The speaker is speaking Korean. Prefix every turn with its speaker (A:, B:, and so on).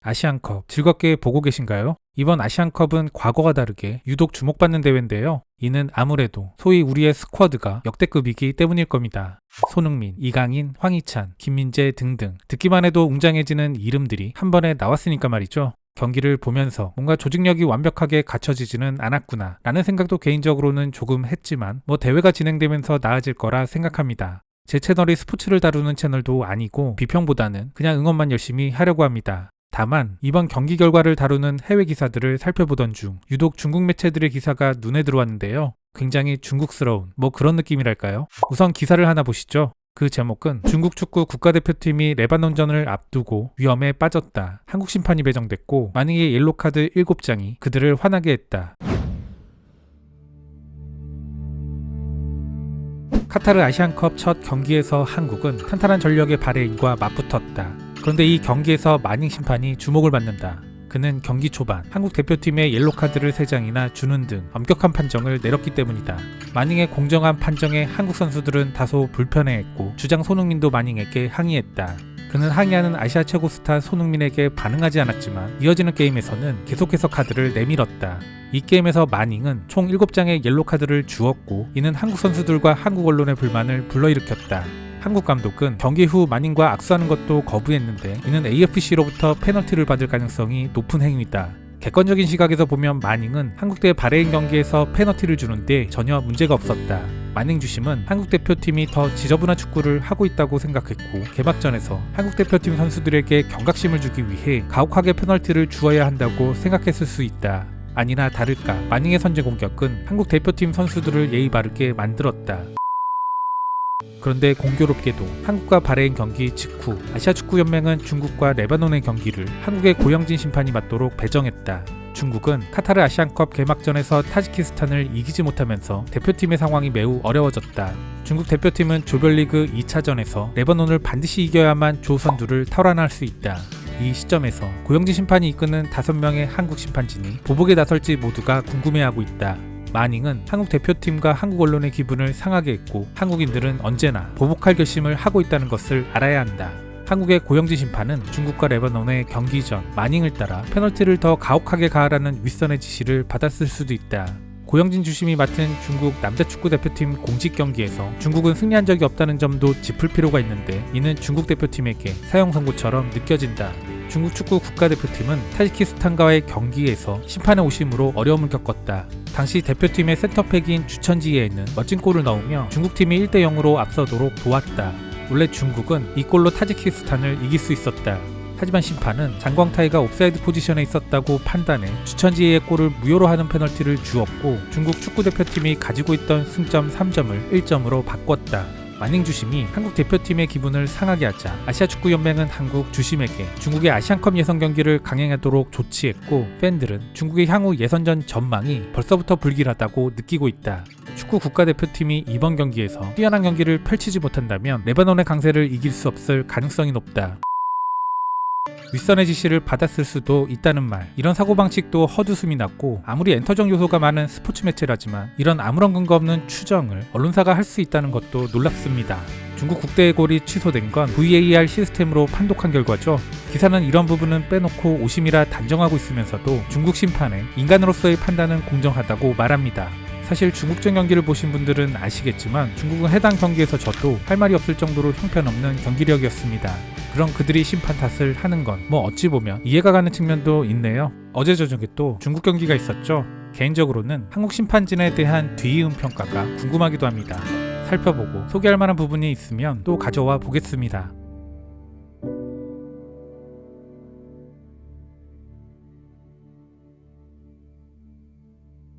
A: 아시안컵 즐겁게 보고 계신가요? 이번 아시안컵은 과거와 다르게 유독 주목받는 대회인데요. 이는 아무래도 소위 우리의 스쿼드가 역대급이기 때문일 겁니다. 손흥민, 이강인, 황희찬, 김민재 등등 듣기만 해도 웅장해지는 이름들이 한 번에 나왔으니까 말이죠. 경기를 보면서 뭔가 조직력이 완벽하게 갖춰지지는 않았구나 라는 생각도 개인적으로는 조금 했지만 대회가 진행되면서 나아질 거라 생각합니다. 제 채널이 스포츠를 다루는 채널도 아니고 비평보다는 그냥 응원만 열심히 하려고 합니다. 다만 이번 경기 결과를 다루는 해외 기사들을 살펴보던 중 유독 중국 매체들의 기사가 눈에 들어왔는데요. 굉장히 중국스러운 그런 느낌이랄까요? 우선 기사를 하나 보시죠. 그 제목은 중국 축구 국가대표팀이 레바논전을 앞두고 위험에 빠졌다. 한국 심판이 배정됐고 만행의 옐로카드 7장이 그들을 화나게 했다. 카타르 아시안컵 첫 경기에서 한국은 탄탄한 전력의 바레인과 맞붙었다. 그런데 이 경기에서 마닝 심판이 주목을 받는다. 그는 경기 초반 한국 대표팀의 옐로카드를 3장이나 주는 등 엄격한 판정을 내렸기 때문이다. 마닝의 공정한 판정에 한국 선수들은 다소 불편해했고 주장 손흥민도 마닝에게 항의했다. 그는 항의하는 아시아 최고 스타 손흥민에게 반응하지 않았지만 이어지는 게임에서는 계속해서 카드를 내밀었다. 이 게임에서 마닝은 총 7장의 옐로카드를 주었고 이는 한국 선수들과 한국 언론의 불만을 불러일으켰다. 한국 감독은 경기 후 마닝과 악수하는 것도 거부했는데 이는 AFC로부터 페널티를 받을 가능성이 높은 행위다. 객관적인 시각에서 보면 마닝은 한국 대 바레인 경기에서 페널티를 주는데 전혀 문제가 없었다. 마닝 주심은 한국 대표팀이 더 지저분한 축구를 하고 있다고 생각했고 개막전에서 한국 대표팀 선수들에게 경각심을 주기 위해 가혹하게 페널티를 주어야 한다고 생각했을 수 있다. 아니나 다를까 마닝의 선제 공격은 한국 대표팀 선수들을 예의 바르게 만들었다. 그런데 공교롭게도 한국과 바레인 경기 직후 아시아축구연맹은 중국과 레바논의 경기를 한국의 고영진 심판이 맡도록 배정했다. 중국은 카타르 아시안컵 개막전에서 타지키스탄을 이기지 못하면서 대표팀의 상황이 매우 어려워졌다. 중국 대표팀은 조별리그 2차전에서 레바논을 반드시 이겨야만 조선두를 탈환할 수 있다. 이 시점에서 고영진 심판이 이끄는 5명의 한국 심판진이 보복에 나설지 모두가 궁금해하고 있다. 마닝은 한국 대표팀과 한국 언론의 기분을 상하게 했고 한국인들은 언제나 보복할 결심을 하고 있다는 것을 알아야 한다. 한국의 고영진 심판은 중국과 레바논의 경기 전 마닝을 따라 페널티를 더 가혹하게 가하라는 윗선의 지시를 받았을 수도 있다. 고영진 주심이 맡은 중국 남자축구 대표팀 공식 경기에서 중국은 승리한 적이 없다는 점도 짚을 필요가 있는데 이는 중국 대표팀에게 사형 선고처럼 느껴진다. 중국 축구 국가대표팀은 타지키스탄과의 경기에서 심판의 오심으로 어려움을 겪었다. 당시 대표팀의 센터백인 주천지에는 멋진 골을 넣으며 중국팀이 1대0으로 앞서도록 도왔다. 원래 중국은 이 골로 타지키스탄을 이길 수 있었다. 하지만 심판은 장광타이가 옵사이드 포지션에 있었다고 판단해 주천지의 골을 무효로 하는 페널티를 주었고 중국 축구대표팀이 가지고 있던 승점 3점을 1점으로 바꿨다. 마닝 주심이 한국 대표팀의 기분을 상하게 하자 아시아축구연맹은 한국 주심에게 중국의 아시안컵 예선 경기를 강행하도록 조치했고 팬들은 중국의 향후 예선전 전망이 벌써부터 불길하다고 느끼고 있다. 축구 국가대표팀이 이번 경기에서 뛰어난 경기를 펼치지 못한다면 레바논의 강세를 이길 수 없을 가능성이 높다. 윗선의 지시를 받았을 수도 있다는 말. 이런 사고방식도 헛웃음이 났고 아무리 엔터적 요소가 많은 스포츠 매체라지만 이런 아무런 근거 없는 추정을 언론사가 할 수 있다는 것도 놀랍습니다. 중국 국대의 골이 취소된 건 VAR 시스템으로 판독한 결과죠. 기사는 이런 부분은 빼놓고 오심이라 단정하고 있으면서도 중국 심판의 인간으로서의 판단은 공정하다고 말합니다. 사실 중국전 경기를 보신 분들은 아시겠지만 중국은 해당 경기에서 져도 할 말이 없을 정도로 형편없는 경기력이었습니다. 그런 그들이 심판 탓을 하는 건 어찌 보면 이해가 가는 측면도 있네요. 어제 저녁에 또 중국 경기가 있었죠. 개인적으로는 한국 심판진에 대한 뒤이음 평가가 궁금하기도 합니다. 살펴보고 소개할 만한 부분이 있으면 또 가져와 보겠습니다.